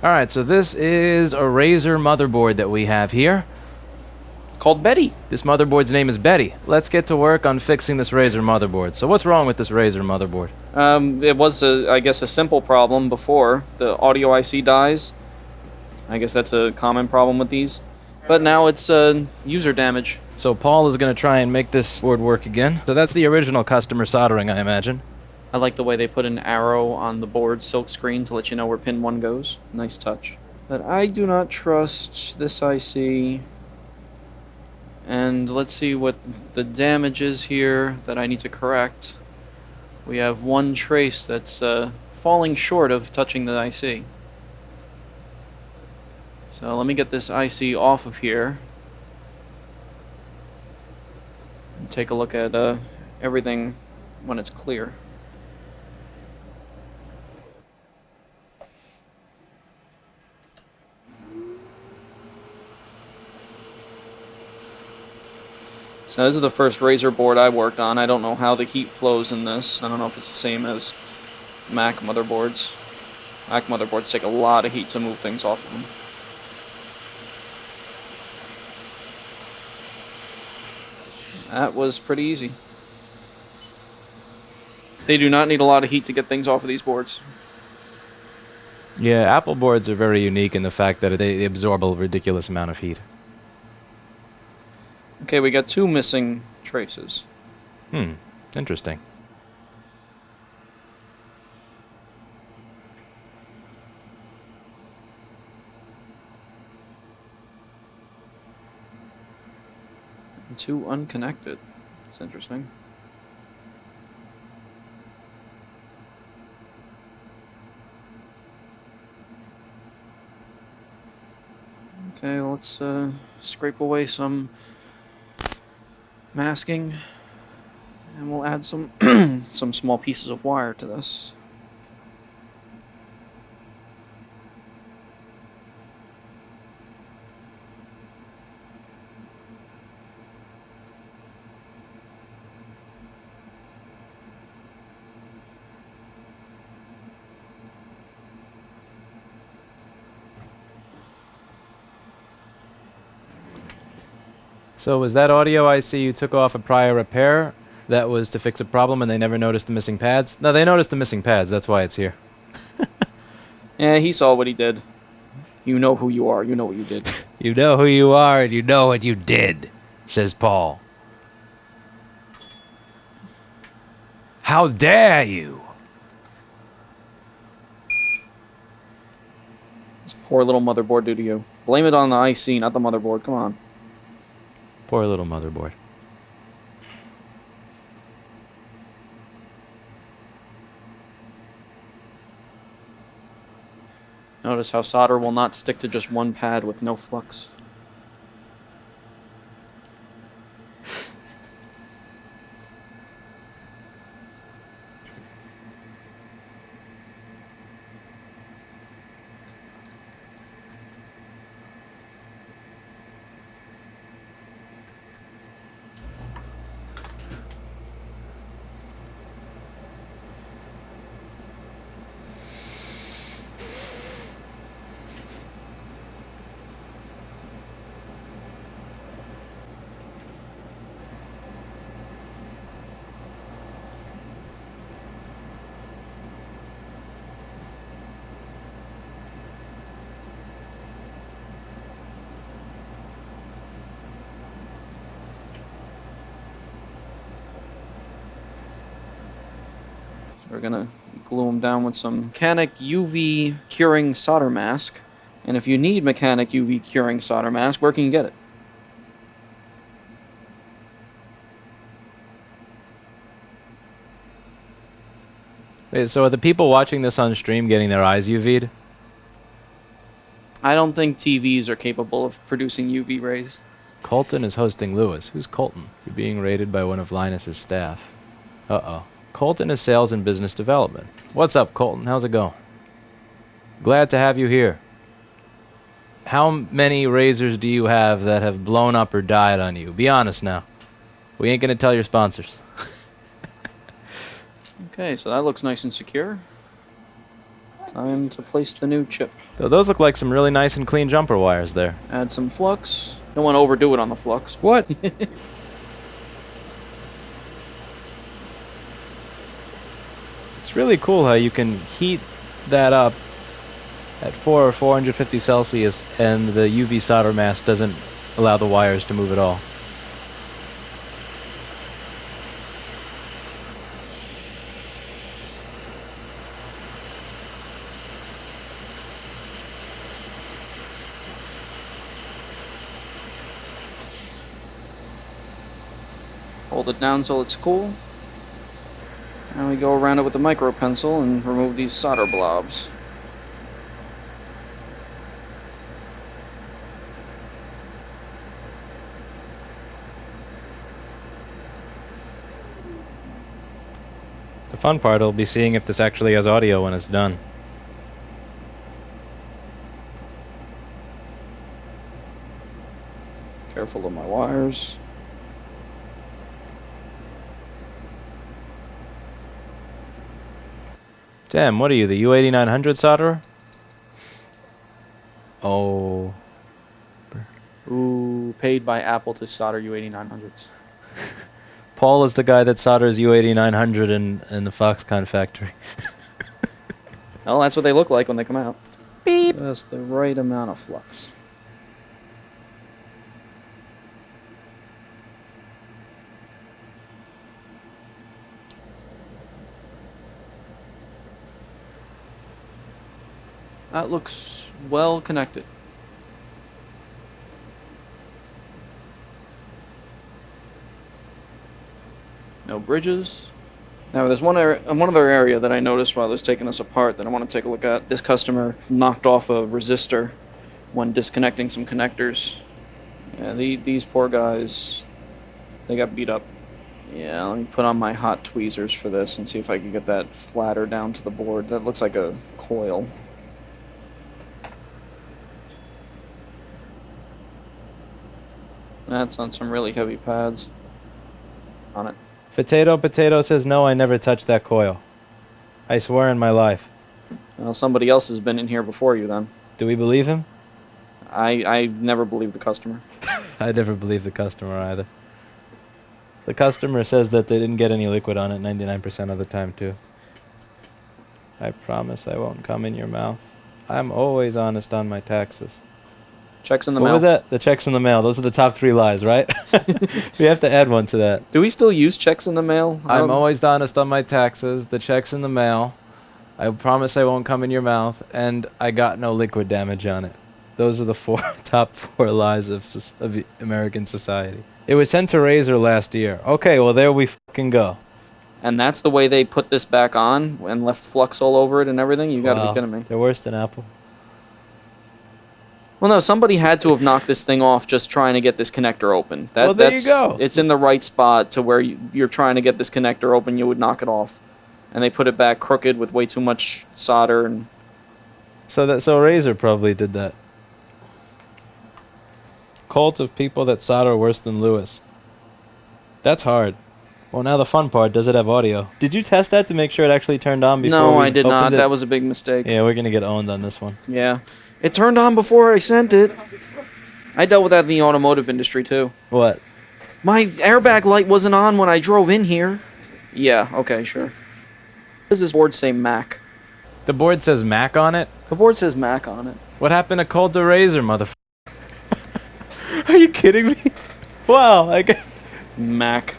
Alright, so this is a Razer motherboard that we have here. Called Betty. This motherboard's name is Betty. Let's get to work on fixing this Razer motherboard. So what's wrong with this Razer motherboard? It was, I guess, a simple problem before. The audio IC dies. I guess that's a common problem with these. But now it's user damage. So Paul is going to try and make this board work again. So that's the original customer soldering, I imagine. I like the way they put an arrow on the board silk screen to let you know where pin 1 goes. Nice touch. But I do not trust this IC. And let's see what the damage is here that I need to correct. We have one trace that's falling short of touching the IC. So let me get this IC off of here. And take a look at everything when it's clear. So this is the first Razer board I worked on. I don't know how the heat flows in this. I don't know if it's the same as Mac motherboards. Mac motherboards take a lot of heat to move things off of them. That was pretty easy. They do not need a lot of heat to get things off of these boards. Yeah, Apple boards are very unique in the fact that they absorb a ridiculous amount of heat. Okay, we got 2 missing traces. Interesting. And 2 unconnected. That's interesting. Okay, let's scrape away some masking, and we'll add some some small pieces of wire to this. So was that audio IC you took off a prior repair that was to fix a problem and they never noticed the missing pads? No, they noticed the missing pads. That's why it's here. Yeah, he saw what he did. You know who you are. You know what you did. You know who you are and you know what you did, says Paul. How dare you? This poor little motherboard due to you. Blame it on the IC, not the motherboard. Come on. Poor little motherboard. Notice how solder will not stick to just one pad with no flux. We're gonna glue them down with some mechanic UV curing solder mask. And if you need mechanic UV curing solder mask, where can you get it? Wait, so are the people watching this on stream getting their eyes UV'd? I don't think TVs are capable of producing UV rays. Colton is hosting Lewis. Who's Colton? You're being raided by one of Linus's staff. Uh-oh. Colton is sales and business development. What's up, Colton? How's it going? Glad to have you here. How many Razers do you have that have blown up or died on you? Be honest now. We ain't gonna tell your sponsors. Okay, so that looks nice and secure. Time to place the new chip. So those look like some really nice and clean jumper wires there. Add some flux. Don't want to overdo it on the flux. What? It's really cool how you can heat that up at 450 Celsius and the UV solder mask doesn't allow the wires to move at all. Hold it down till it's cool. And we go around it with the micro pencil and remove these solder blobs. The fun part will be seeing if this actually has audio when it's done. Careful of my wires. Damn, what are you, the U8900 solderer? Oh. Ooh, paid by Apple to solder U8900s. Paul is the guy that solders U8900 in the Foxconn factory. Well, that's what they look like when they come out. Beep! That's the right amount of flux. That looks well connected. No bridges. Now there's one other area that I noticed while I was taking this apart that I want to take a look at. This customer knocked off a resistor when disconnecting some connectors. Yeah, these poor guys, they got beat up. Yeah, let me put on my hot tweezers for this and see if I can get that flatter down to the board. That looks like a coil. That's on some really heavy pads on it. Potato says, no, I never touched that coil. I swear in my life. Well, somebody else has been in here before you then. Do we believe him? I never believe the customer. I never believe the customer either. The customer says that they didn't get any liquid on it 99% of the time too. I promise I won't come in your mouth. I'm always honest on my taxes. Checks in the What mail. was that? The checks in the mail. Those are the top 3 lies, right? We have to add one to that. Do we still use checks in the mail? I'm always honest on my taxes. The check's in the mail. I promise I won't come in your mouth. And I got no liquid damage on it. Those are the top 4 lies of American society. It was sent to Razer last year. Okay, well, there we fucking go. And that's the way they put this back on and left flux all over it and everything? You gotta be kidding me. They're worse than Apple. Well, no, somebody had to have knocked this thing off just trying to get this connector open. Well, there you go. It's in the right spot to where you're trying to get this connector open, you would knock it off. And they put it back crooked with way too much solder. And So Razer probably did that. Cult of people that solder worse than Lewis. That's hard. Well, now the fun part, does it have audio? Did you test that to make sure it actually turned on before No, we I did not. opened it? That was a big mistake. Yeah, we're going to get owned on this one. Yeah. It turned on before I sent it. I dealt with that in the automotive industry, too. What? My airbag light wasn't on when I drove in here. Yeah, okay, sure. Does this board say Mac? The board says Mac on it? The board says Mac on it. What happened to Cult of Razer, motherfucker? Are you kidding me? Wow. Mac.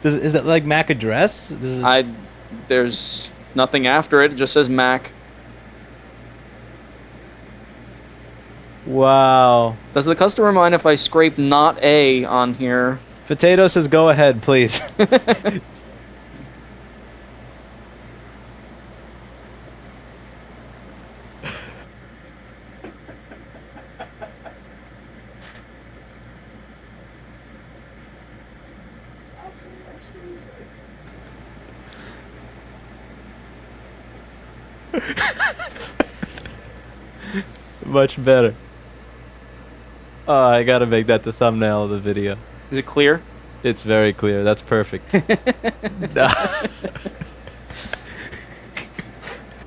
Is that like Mac address? There's nothing after it. It just says Mac. Wow. Does the customer mind if I scrape not A on here? Potato says go ahead, please. Much better. Oh, I gotta make that the thumbnail of the video. Is it clear? It's very clear. That's perfect.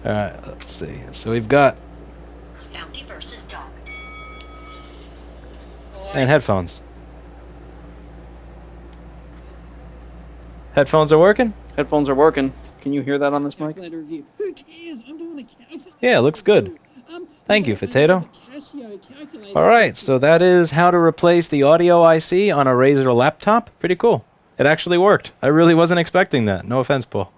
Alright, let's see. So we've got PC versus dock. And headphones. Headphones are working? Headphones are working. Can you hear that on this mic? Calculator review. Who cares? I'm doing a calculator. Yeah, it looks good. Thank you, Potato. Alright, so that is how to replace the audio IC on a Razer laptop. Pretty cool. It actually worked. I really wasn't expecting that. No offense, Paul.